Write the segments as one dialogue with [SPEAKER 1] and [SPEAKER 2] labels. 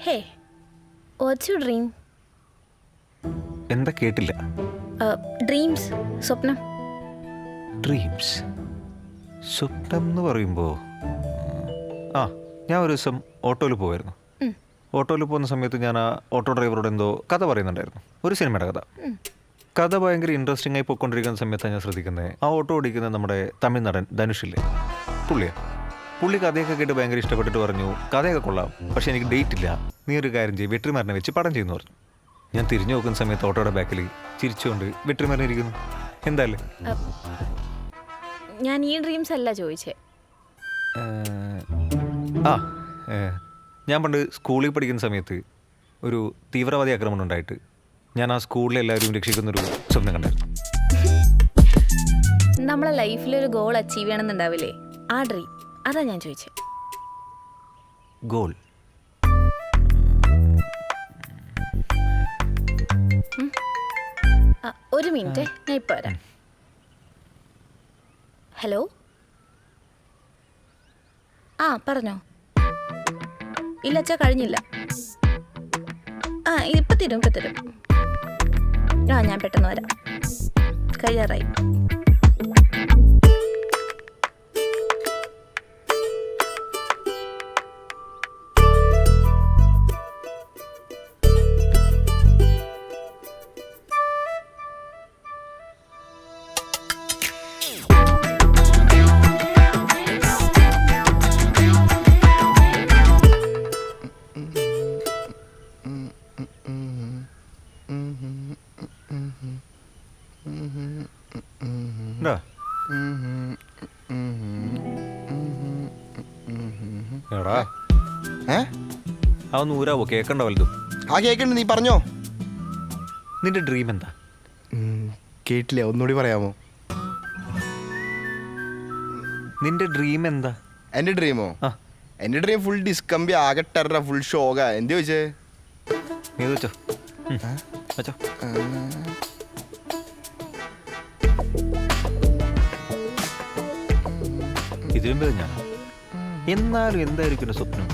[SPEAKER 1] Hey, what's your dream?
[SPEAKER 2] എന്താ കേട്ടില്ല?
[SPEAKER 1] Dreams, സ്വപ്നം.
[SPEAKER 2] ഡ്രീംസ്. സ്വപ്നം എന്ന് പറയുമ്പോൾ ഞാൻ ഒരു ദിവസം ഓട്ടോയിൽ പോവായിരുന്നു. ഓട്ടോയിൽ പോകുന്ന സമയത്ത് ഞാൻ ആ ഓട്ടോ ഡ്രൈവറോട് എന്തോ കഥ പറയുന്നുണ്ടായിരുന്നു, ഒരു സിനിമയുടെ കഥ. കഥ ഭയങ്കര ഇൻട്രസ്റ്റിംഗ് ആയി പോയിക്കൊണ്ടിരിക്കുന്ന സമയത്താണ് ഞാൻ ശ്രദ്ധിക്കുന്നത്, ആ ഓട്ടോ ഓടിക്കുന്ന നമ്മുടെ തമിഴ് നടൻ ധനുഷില്ലേ, പുള്ളി കഥയൊക്കെ കേട്ട് ഭയങ്കര ഇഷ്ടപ്പെട്ടിട്ട് പറഞ്ഞു, കഥയൊക്കെ കൊള്ളാം, പക്ഷേ എനിക്ക് ഡേറ്റ് ഇല്ല, നീ ഒരു കാര്യം ചെയ്യും, വെട്രിമാരനെ വെച്ച് പടം ചെയ്യുന്നു പറഞ്ഞു. ഞാൻ തിരിഞ്ഞു നോക്കുന്ന സമയത്ത് ഓട്ടോയുടെ ബാക്കിൽ ചിരിച്ചുകൊണ്ട് വെട്രിമാരൻ ഇരിക്കുന്നു. എന്തായാലും
[SPEAKER 1] ഞാൻ ഈ ഡ്രീംസ് അല്ല ചോദിച്ചേ.
[SPEAKER 2] ഞാൻ പണ്ട് സ്കൂളിൽ പഠിക്കുന്ന സമയത്ത് ഒരു തീവ്രവാദി ആക്രമണം ഉണ്ടായിട്ട് ഞാൻ ആ സ്കൂളിലെ എല്ലാവരും രക്ഷിക്കുന്നൊരു സ്വപ്നം കണ്ടായിരുന്നു.
[SPEAKER 1] നമ്മളെ ലൈഫിലൊരു ഗോൾ അച്ചീവ് ചെയ്യണമെന്നുണ്ടാവില്ലേ, ആ ഡ്രീം, അതാ ഞാൻ ചോദിച്ചേ.
[SPEAKER 2] ഗോൾ?
[SPEAKER 1] ഒരു മിനിറ്റ്, ഞാൻ ഇപ്പോൾ വരാം. ഹലോ, പറഞ്ഞോ. ഇല്ല അച്ഛാ, കഴിഞ്ഞില്ല. ഇപ്പം തരും. ഞാൻ പെട്ടെന്ന് വരാം, കഴിയാറായി.
[SPEAKER 2] എടാ അതൊന്ന് ഊരാവോ, കേക്കണ്ട വലുതും.
[SPEAKER 3] കേക്കണ്ട്, നീ പറഞ്ഞോ.
[SPEAKER 2] നിന്റെ ഡ്രീം എന്താ?
[SPEAKER 3] കേട്ടില്ല, ഒന്നുകൂടി പറയാമോ?
[SPEAKER 2] നിന്റെ ഡ്രീം എന്താ?
[SPEAKER 3] എൻ്റെ ഡ്രീമോ? എൻ്റെ ഡ്രീം ഫുൾ ഡിസ്കമ്പി, ആകെ ടെറ, ഫുൾ ഷോക. എന്ത് ചോദിച്ചേ?
[SPEAKER 2] നീ വെച്ചോ. ഇതിലും ഞാൻ എന്നാലും എന്തായിരിക്കും എൻ്റെ സ്വപ്നം?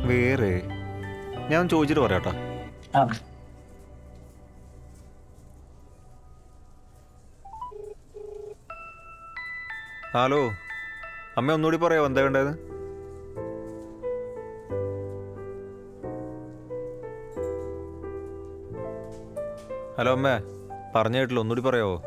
[SPEAKER 2] വേറെ ഞാൻ ചോദിച്ചിട്ട് പറയാട്ടാ. ഹലോ അമ്മ, ഒന്നുകൂടി പറയാമോ എന്താ വേണ്ടത്? ഹലോ അമ്മ, പറഞ്ഞു കേട്ടില്ല, ഒന്നുകൂടി പറയാമോ?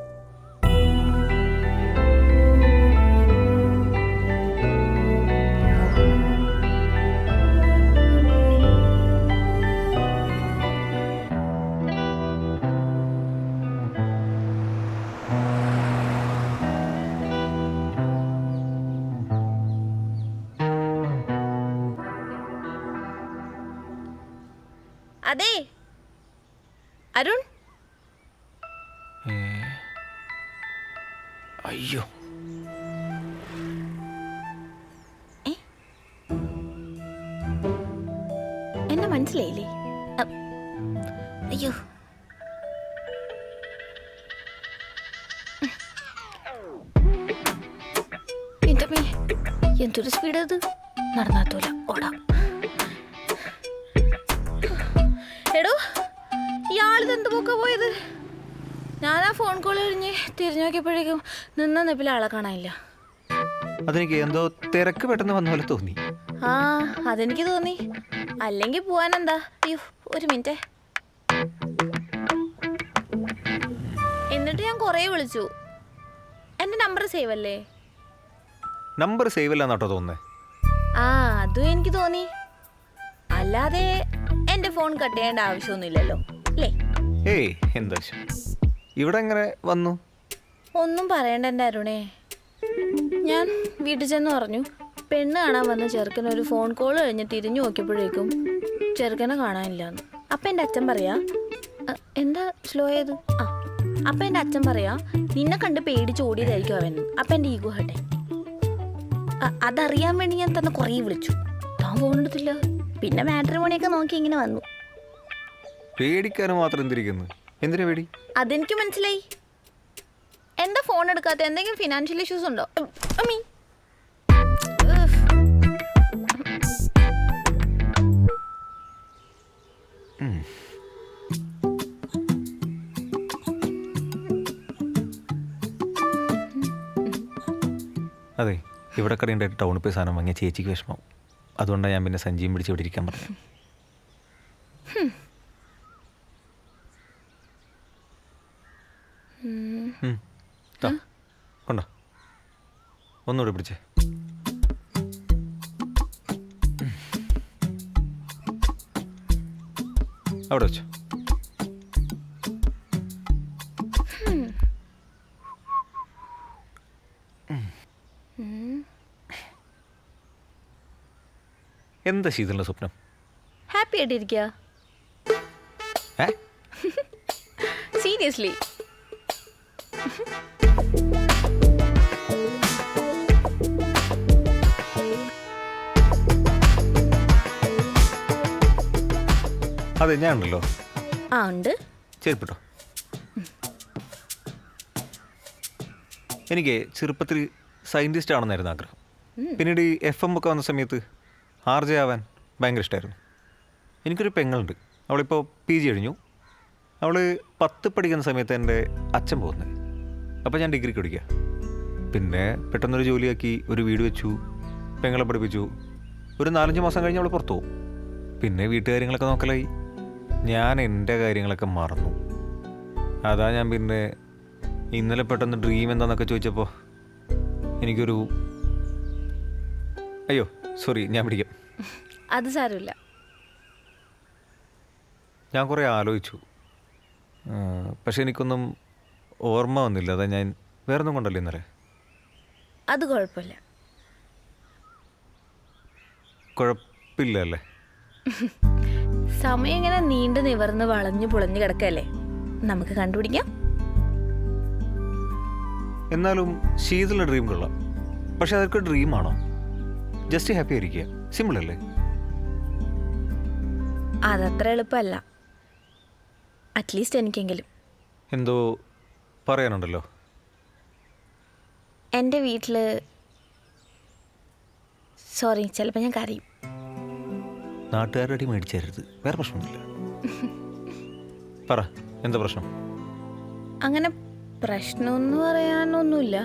[SPEAKER 1] അതെ അരുൺ.
[SPEAKER 2] അയ്യോ,
[SPEAKER 1] എന്നെ മനസ്സിലായില്ലേ? അയ്യോ, എന്തൊരു സ്പീഡ് അത് നടന്നാത്തൂല ഓടാം. എടോ ഇയാളിതെന്ത് പോക്കാ പോയത്? ഞാൻ ആ ഫോൺ കോൾ കഴിഞ്ഞ് തിരിഞ്ഞു നോക്കിയപ്പോഴേക്കും നിന്ന നെപ്പിൽ ആളെ കാണാനില്ല.
[SPEAKER 2] അതെനിക്ക് എന്തോ തിരക്ക് പെട്ടെന്ന് വന്ന പോലെ തോന്നി.
[SPEAKER 1] ആ അതെനിക്ക് തോന്നി. അല്ലെങ്കിൽ പോവാനെന്താ? അയ്യോ ഒരു മിനിറ്റ്. എന്നിട്ട് ഞാൻ കുറേ വിളിച്ചു. എൻ്റെ നമ്പർ സേവ് അല്ലേ?
[SPEAKER 2] നമ്പർ സേവ് അല്ല എന്നാട്ടോ തോന്നുന്നേ.
[SPEAKER 1] ആ അതും എനിക്ക് തോന്നി. അല്ലാതെ എൻ്റെ ഫോൺ കട്ട് ചെയ്യേണ്ട ആവശ്യമൊന്നുമില്ലല്ലോ അല്ലേ?
[SPEAKER 2] ഏയ് എന്താ ഇവിടെ എങ്ങനെ വന്നു?
[SPEAKER 1] ഒന്നും പറയണ്ട എൻ്റെ അരുണേ. ഞാൻ വീട്ടിൽ ചെന്ന് പറഞ്ഞു പെണ്ണ് കാണാൻ വന്ന ചെറുക്കൻ ഒരു ഫോൺ കോൾ കഴിഞ്ഞ് തിരിഞ്ഞു നോക്കിയപ്പോഴേക്കും ചെറുക്കനെ കാണാനില്ലാന്ന്. അപ്പം എൻ്റെ അച്ഛൻ പറയാ എന്താ സ്ലോ ആയത്? ആ അപ്പം എൻ്റെ അച്ഛൻ പറയാ നിന്നെ കണ്ട് പേടിച്ച് ഓടിയതായിരിക്കും അവൻ. അപ്പം എൻ്റെ ഈഗോ ഹട്ടെ. അതറിയാൻ വേണ്ടി ഞാൻ തന്നെ കുറേ വിളിച്ചു. താൻ ഫോൺ എടുത്തില്ല. പിന്നെ മാട്രിമോണിയൊക്കെ നോക്കി ഇങ്ങനെ വന്നു.
[SPEAKER 2] പേടിക്കാനും മാത്രം എന്തിരിക്കുന്നു? എന്തിനാ പേടി?
[SPEAKER 1] അതെനിക്ക് മനസ്സിലായി. എന്താ ഫോൺ എടുക്കാത്ത? എന്തെങ്കിലും ഫിനാൻഷ്യൽ ഇഷ്യൂസ് ഉണ്ടോ? അമ്മീ
[SPEAKER 2] അതെ, ഇവിടെ കടയുണ്ടായിട്ട് ടൗണിൽ പോയി സാധനം വാങ്ങിയ ചേച്ചിക്ക് വിഷമം. അതുകൊണ്ടാണ് ഞാൻ പിന്നെ സഞ്ജീവം പിടിച്ച് ഇവിടെ ഇരിക്കാൻ പറഞ്ഞു. കൊണ്ടോ ഒന്നുകൂടെ പിടിച്ചേ. അവിടെ വെച്ചോ. എന്താ ശീതളുടെ സ്വപ്നം?
[SPEAKER 1] ഹാപ്പി ആയിട്ടിരിക്കുക. സീരിയസ്ലി.
[SPEAKER 2] അതെ ഞാൻ ഉണ്ടല്ലോ.
[SPEAKER 1] ആ ഉണ്ട്.
[SPEAKER 2] ചെരുപ്പിട്ടോ. എനിക്ക് ചെറുപ്പത്തിൽ സയൻറ്റിസ്റ്റ് ആണെന്നായിരുന്നു ആഗ്രഹം. പിന്നീട് ഈ FM ഒക്കെ വന്ന സമയത്ത് RJ ആവാൻ ഭയങ്കര ഇഷ്ടമായിരുന്നു. എനിക്കൊരു പെങ്ങളുണ്ട്. അവളിപ്പോൾ PG കഴിഞ്ഞു. അവൾ 10 പഠിക്കുന്ന സമയത്ത് എൻ്റെ അച്ഛൻ പോകുന്നത്. അപ്പോൾ ഞാൻ ഡിഗ്രിക്ക് പഠിക്കുക. പിന്നെ പെട്ടെന്നൊരു ജോലിയാക്കി, ഒരു വീട് വെച്ചു, പെങ്ങളെ പഠിപ്പിച്ചു. ഒരു 4-5 മാസം കഴിഞ്ഞ് അവൾ പുറത്തു പോകും. പിന്നെ വീട്ടുകാര്യങ്ങളൊക്കെ നോക്കലായി. ഞാൻ എൻ്റെ കാര്യങ്ങളൊക്കെ മറന്നു. അതാ ഞാൻ പിന്നെ ഇന്നലെ പെട്ടെന്ന് ഡ്രീം എന്താണെന്നൊക്കെ ചോദിച്ചപ്പോൾ എനിക്കൊരു അയ്യോ സോറി ഞാൻ പിടിക്കാം.
[SPEAKER 1] അത് സാരമില്ല.
[SPEAKER 2] ഞാൻ കുറേ ആലോചിച്ചു. പക്ഷെ എനിക്കൊന്നും ഓർമ്മ വന്നില്ല. അതാ ഞാൻ വേറൊന്നും കൊണ്ടല്ലേ ഇന്നലെ.
[SPEAKER 1] അത് കുഴപ്പമില്ല.
[SPEAKER 2] കുഴപ്പമില്ല അല്ലേ?
[SPEAKER 1] സമയം ഇങ്ങനെ നീണ്ടു നിവർന്ന് വളഞ്ഞു പുളഞ്ഞു കിടക്കല്ലേ, നമുക്ക് കണ്ടുപിടിക്കാം.
[SPEAKER 2] എന്നാലും ശീതളുടെ ഡ്രീം കൊള്ളാം. പക്ഷെ അതൊക്കെ ഡ്രീമാണോ? ജസ്റ്റ് ഹാപ്പി ആയിരിക്കുക, സിമ്പിൾ അല്ലേ?
[SPEAKER 1] അതത്ര എളുപ്പമല്ല. അറ്റ്ലീസ്റ്റ് എനിക്കെങ്കിലും.
[SPEAKER 2] എന്തോ പറയാനുണ്ടല്ലോ.
[SPEAKER 1] എൻ്റെ വീട്ടിൽ സോറി ചിലപ്പോൾ ഞാൻ കരയും.
[SPEAKER 2] നാട്ടുകാരുടെ അടി മേടിച്ചരുത്, വേറെ പ്രശ്നമൊന്നുമില്ല. പറ എന്താ പ്രശ്നം?
[SPEAKER 1] അങ്ങനെ പ്രശ്നമൊന്നും പറയാനൊന്നുമില്ല.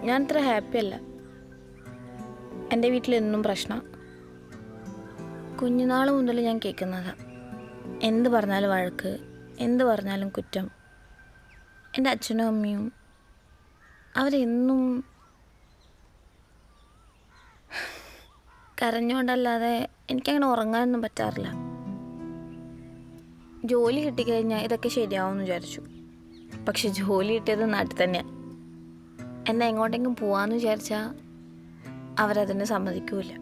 [SPEAKER 1] ഞാൻ അത്ര ഹാപ്പി അല്ല. എൻ്റെ വീട്ടിലെന്നും പ്രശ്നം. കുഞ്ഞുനാൾ മുതൽ ഞാൻ കേൾക്കുന്നതാണ്. എന്ത് പറഞ്ഞാലും വഴക്ക്, എന്ത് പറഞ്ഞാലും കുറ്റം. എൻ്റെ അച്ഛനും അമ്മയും അവരെന്നും കരഞ്ഞുകൊണ്ടല്ലാതെ എനിക്കങ്ങനെ ഉറങ്ങാനൊന്നും പറ്റാറില്ല. ജോലി കിട്ടിക്കഴിഞ്ഞാൽ ഇതൊക്കെ ശരിയാവുമെന്ന് വിചാരിച്ചു. പക്ഷെ ജോലി കിട്ടിയത് നാട്ടിൽ തന്നെയാണ്. എന്നെ എങ്ങോട്ടെങ്കിലും പോവാമെന്ന് വിചാരിച്ചാൽ അവരതിനെ സമ്മതിക്കൂല.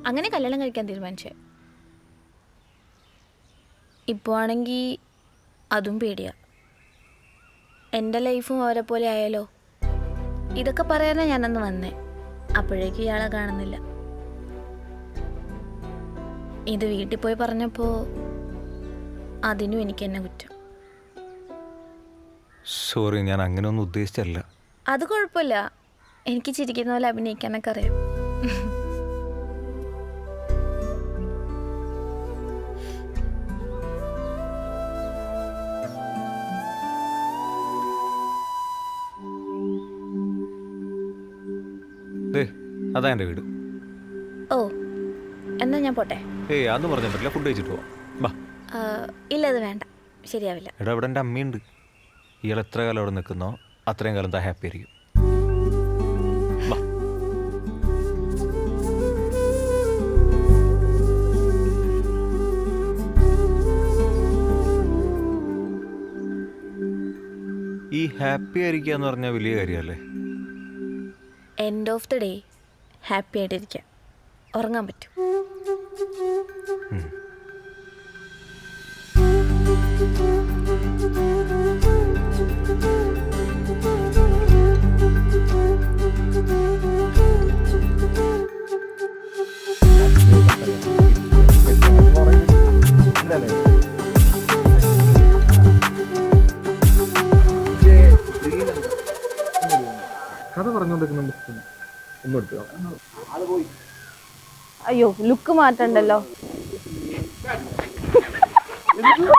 [SPEAKER 1] അങ്ങനെ കല്യാണം കഴിക്കാൻ തീരുമാനിച്ചേ. ഇപ്പോൾ ആണെങ്കിൽ അതും പേടിയാണ്. എൻ്റെ ലൈഫും അവരെ പോലെ ആയാലോ. ഇതൊക്കെ പറയാനാണ് ഞാനന്ന് വന്നേ. അപ്പോഴേക്കും ഇയാളെ കാണുന്നില്ല. ഇത് വീട്ടിൽ പോയി പറഞ്ഞപ്പോൾ അതിനും എനിക്ക് എന്നെ കുറ്റം.
[SPEAKER 2] സോറി, ഞാൻ അങ്ങനെയൊന്നും ഉദ്ദേശിച്ചല്ല.
[SPEAKER 1] അത് കുഴപ്പമില്ല, എനിക്ക് ചിരിക്കുന്ന പോലെ അഭിനയിക്കാനൊക്കെ അറിയാം.
[SPEAKER 2] ദേ അതാ എൻ്റെ വീട്.
[SPEAKER 1] ഓ, എന്നാ ഞാൻ പോട്ടെ.
[SPEAKER 2] ഏയ് അതൊന്നും പറഞ്ഞാൽ പറ്റില്ല, ഫുഡ് കഴിച്ചിട്ട് പോവാം. ബാ.
[SPEAKER 1] ഇല്ല, അത് വേണ്ട, ശരിയാവില്ല.
[SPEAKER 2] എടാ ഇവിടെ എൻ്റെ അമ്മയുണ്ട്. ഇയാൾ എത്ര കാലം അവിടെ നിൽക്കുന്നോ അത്രയും കാലം താ ഹാപ്പി ആയിരിക്കും. ബാ. ഈ ഹാപ്പി ആയിരിക്കുക എന്ന് പറഞ്ഞാൽ വലിയ കാര്യമല്ലേ?
[SPEAKER 1] End of the day happy ആയിട്ടിരിക്കാം, ഉറങ്ങാൻ പറ്റും.
[SPEAKER 4] കഥ പറഞ്ഞോണ്ടിരിക്കുന്ന
[SPEAKER 1] അയ്യോ, ലുക്ക് മാറ്റണ്ടല്ലോ.